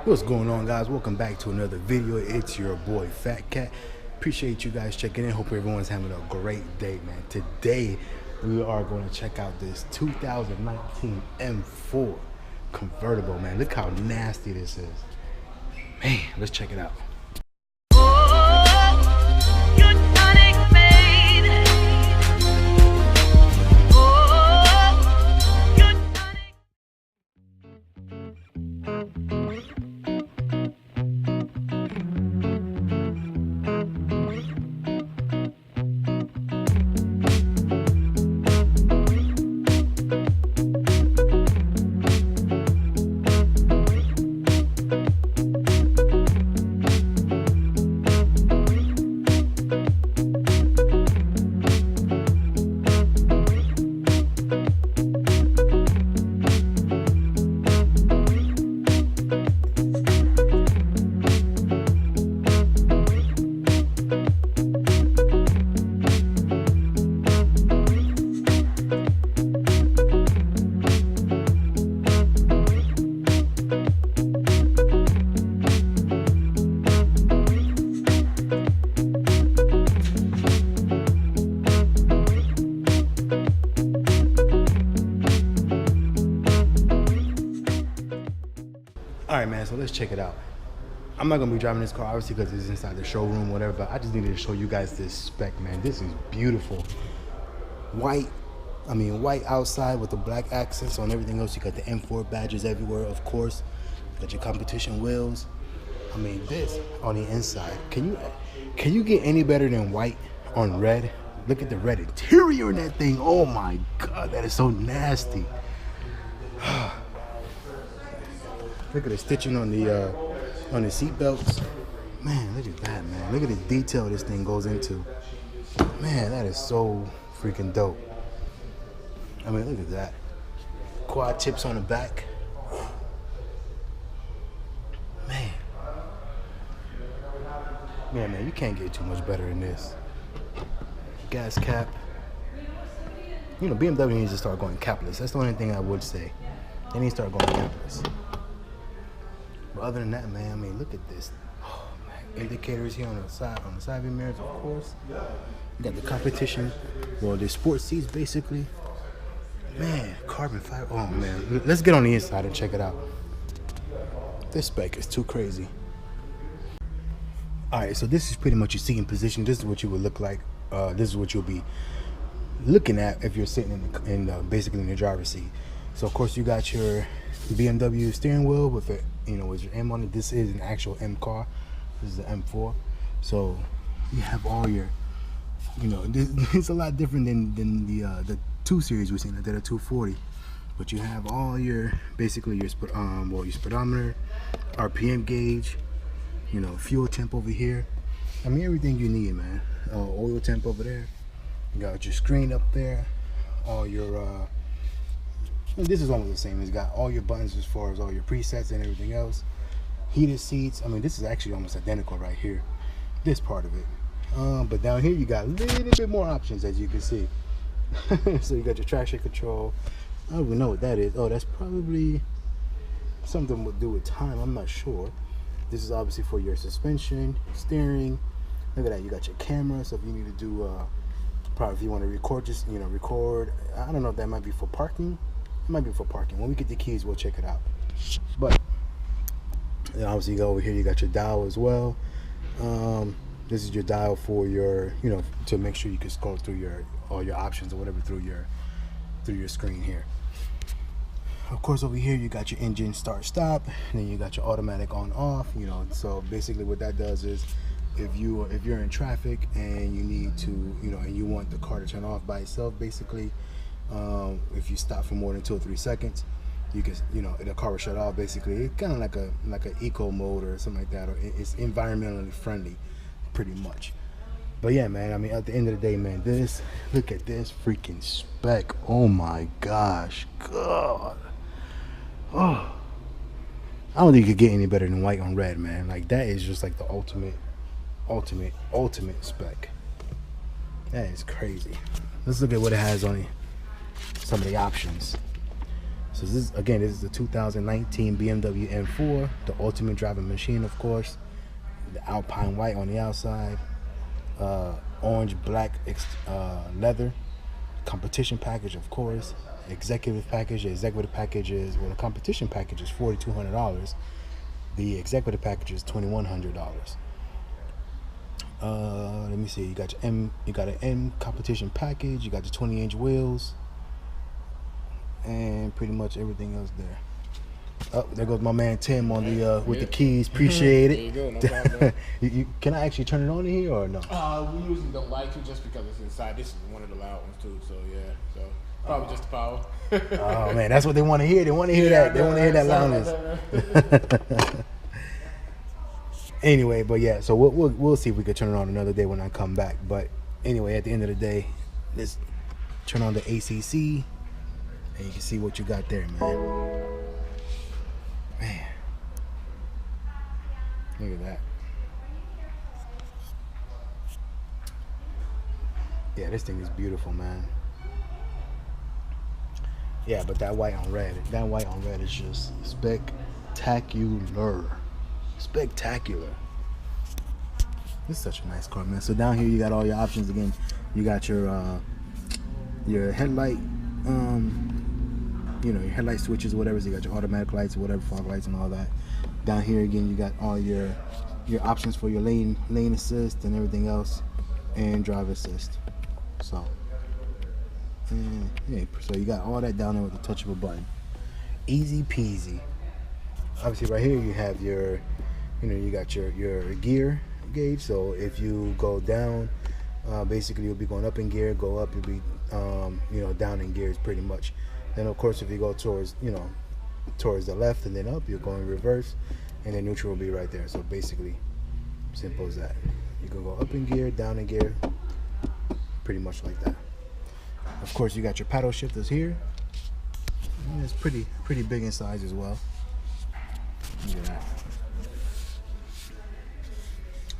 What's going on, guys? Welcome back to another video. It's your boy Fatkat. Appreciate you guys checking in. Hope everyone's having a great day, man. Today we are going to check out this 2019 M4 Convertible, man. Look how nasty this is, man. Let's check it out. Alright, man, so let's check it out. I'm not going to be driving this car, obviously, because it's inside the showroom, whatever, but I just needed to show you guys this spec, man. This is beautiful. White outside with the black accents on everything else. You got the M4 badges everywhere, of course. You got your competition wheels. I mean, this on the inside. Can you get any better than white on red? Look at the red interior in that thing. Oh, my God, that is so nasty. Look at the stitching on the seat belts. Man, look at that, man. Look at the detail this thing goes into. Man, that is so freaking dope. I mean, look at that. Quad tips on the back. Man. Yeah, man, you can't get too much better than this. Gas cap. You know, BMW needs to start going capless. That's the only thing I would say. They need to start going capless. But other than that, man, I mean, look at this. Oh, man. Indicators here on the side view mirrors, of course. You got the competition. Well, the sports seats, basically. Man, carbon fiber. Oh, man. Let's get on the inside and check it out. This spec is too crazy. All right, so this is pretty much your seating position. This is what you would look like. This is what you'll be looking at if you're sitting basically in the driver's seat. So, of course, you got your BMW steering wheel with it, with your M on it. This is an actual M car. This is the M4. So you have all your, it's a lot different than the 2 Series we've seen. I did a 240, but you have all your basically your speedometer, RPM gauge, fuel temp over here. I mean, everything you need, man. Oil temp over there. You got your screen up there. All your this is almost the same. It's got all your buttons as far as all your presets and everything else. Heated seats. I mean, this is actually almost identical right here. This part of it. But down here you got a little bit more options, as you can see. So you got your traction control. I don't even know what that is. Oh, that's probably something to do with time. I'm not sure. This is obviously for your suspension, steering. Look at that. You got your camera. So if you need to do, probably if you want to record, just record. I don't know if that might be for parking. It might be for parking. When we get the keys, we'll check it out. But obviously, you go over here. You got your dial as well. This is your dial for your, to make sure you can scroll through all your options or whatever through your screen here. Of course, over here you got your engine start stop, and then you got your automatic on off. So basically, what that does is, if you're in traffic and you need to, and you want the car to turn off by itself, basically. If you stop for more than 2 or 3 seconds, you can, the car will shut off. Basically, it's kind of like a eco mode or something like that, or it's environmentally friendly, pretty much. But yeah, man. I mean, at the end of the day, man, look at this freaking spec. Oh my gosh, God. Oh, I don't think you could get any better than white on red, man. Like, that is just like the ultimate spec. That is crazy. Let's look at what it has on some of the options. So this is the 2019 BMW M4, the ultimate driving machine, of course. The Alpine white on the outside, orange black leather, competition package, of course. Executive package. The executive package is, well, the competition package is $4,200. The executive package is $2,100. Let me see. You got an M competition package. You got the 20-inch wheels, and pretty much everything else there. Oh, there goes my man Tim on the with the keys. Appreciate it. There you go. No problem. Can I actually turn it on in here or no? We usually don't like to just because it's inside. This is one of the loud ones too. So yeah. So probably just the power. Oh man, that's what they want to hear. They want to hear that. They want to hear that loudness. Anyway, but yeah, so we'll see if we can turn it on another day when I come back. But anyway, at the end of the day, let's turn on the ACC, and you can see what you got there, man. Man, look at that. Yeah, this thing is beautiful, man. Yeah, but that white on red is just spectacular. Spectacular. This is such a nice car, man. So down here you got all your options again. You got your headlight, your headlight switches, whatever. So you got your automatic lights, whatever, fog lights, and all that. Down here again, you got all your options for your lane assist and everything else, and drive assist. So, yeah, so you got all that down there with the touch of a button. Easy peasy. Obviously, right here you have your, you got your gear gauge. So if you go down, basically you'll be going up in gear. Go up, you'll be, down in gears pretty much. Then of course, if you go towards the left and then up, you're going reverse, and then neutral will be right there. So basically, simple as that. You can go up in gear, down in gear, pretty much like that. Of course, you got your paddle shifters here. And it's pretty big in size as well. Look at that.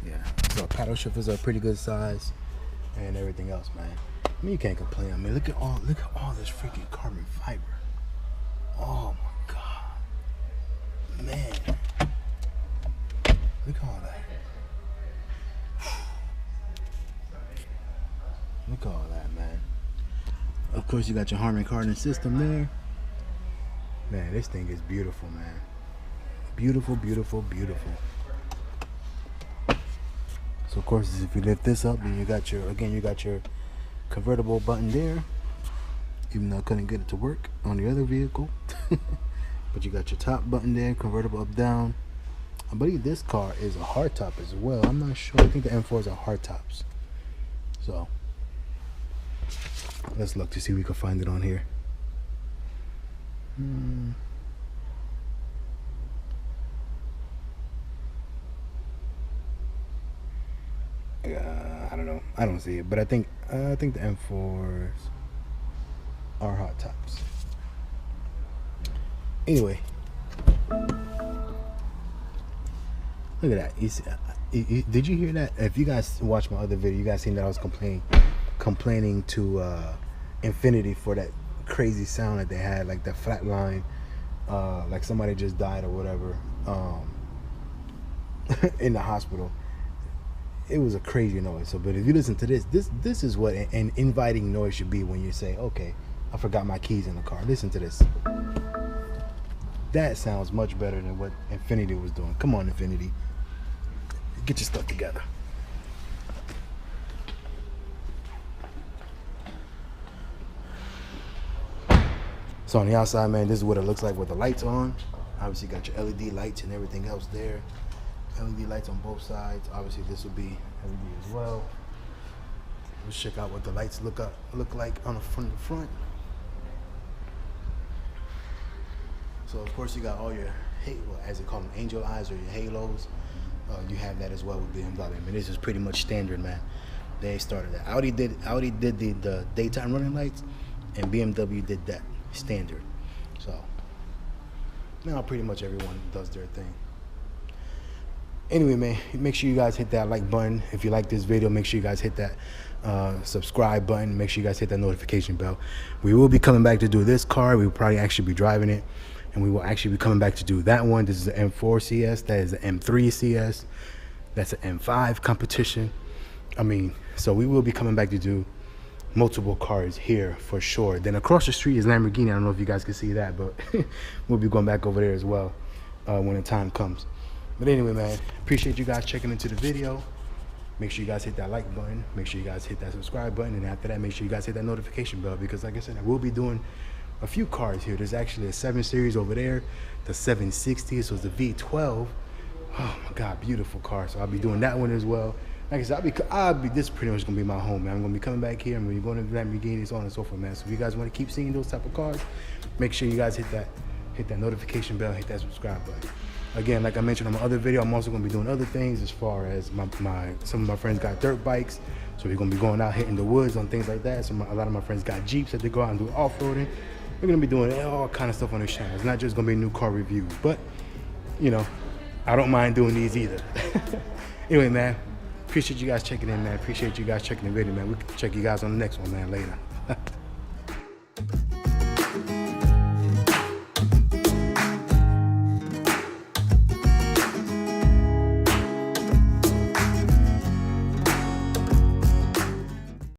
Yeah, so paddle shifters are pretty good size, and everything else, man. I mean, you can't complain. I mean, look at all this freaking carbon fiber. Oh my god, man! Look at all that. Look at all that, man. Of course, you got your Harman Kardon system there. Man, this thing is beautiful, man. Beautiful, beautiful, beautiful. So of course, if you lift this up, then you got your convertible button there. Even though I couldn't get it to work on the other vehicle. But you got your top button there, convertible up, down. I believe this car is a hardtop as well. I'm not sure. I think the M4s are hardtops. So let's look to see if we can find it on here. I don't know. I don't see it, but I think the M4s are hot tops. Anyway, look at that. You see, did you hear that? If you guys watched my other video, you guys seen that I was complaining to Infiniti for that crazy sound that they had, like the flat line, like somebody just died or whatever, in the hospital. It was a crazy noise. So, but if you listen to this is what an inviting noise should be when you say, okay, I forgot my keys in the car. Listen to this. That sounds much better than what Infiniti was doing. Come on, Infiniti. Get your stuff together. So on the outside, man, this is what it looks like with the lights on. Obviously, you got your LED lights and everything else there. LED lights on both sides. Obviously, this will be LED as well. Let's check out what the lights look like on the front. So of course, you got all your, as they call them, angel eyes or your halos. You have that as well with BMW. I mean, this is pretty much standard, man. They started that. Audi did the daytime running lights, and BMW did that standard. So now pretty much everyone does their thing. Anyway, man, make sure you guys hit that like button. If you like this video, make sure you guys hit that subscribe button. Make sure you guys hit that notification bell. We will be coming back to do this car. We will probably actually be driving it, and we will actually be coming back to do that one. This is an M4 CS. That is an M3 CS. That's an M5 competition. I mean, so we will be coming back to do multiple cars here for sure. Then across the street is Lamborghini. I don't know if you guys can see that, but we'll be going back over there as well when the time comes. But anyway, man, appreciate you guys checking into the video. Make sure you guys hit that like button. Make sure you guys hit that subscribe button. And after that, make sure you guys hit that notification bell, because like I said, I will be doing a few cars here. There's actually a 7 Series over there, the 760, so it's the V12. Oh my God, beautiful car. So I'll be doing that one as well. Like I said, this is pretty much gonna be my home, man. I'm gonna be coming back here. I'm gonna be going to Lamborghinis, so on and so forth, man. So if you guys want to keep seeing those type of cars, make sure you guys hit that notification bell, hit that subscribe button. Again, like I mentioned on my other video, I'm also gonna be doing other things as far as some of my friends got dirt bikes, so we're gonna be going out hitting the woods on things like that. A lot of my friends got Jeeps that they go out and do off-roading. We're gonna be doing all kind of stuff on this channel. It's not just gonna be new car reviews, but you know, I don't mind doing these either. Anyway, man, appreciate you guys checking in, man. Appreciate you guys checking the video, man. We'll check you guys on the next one, man, later.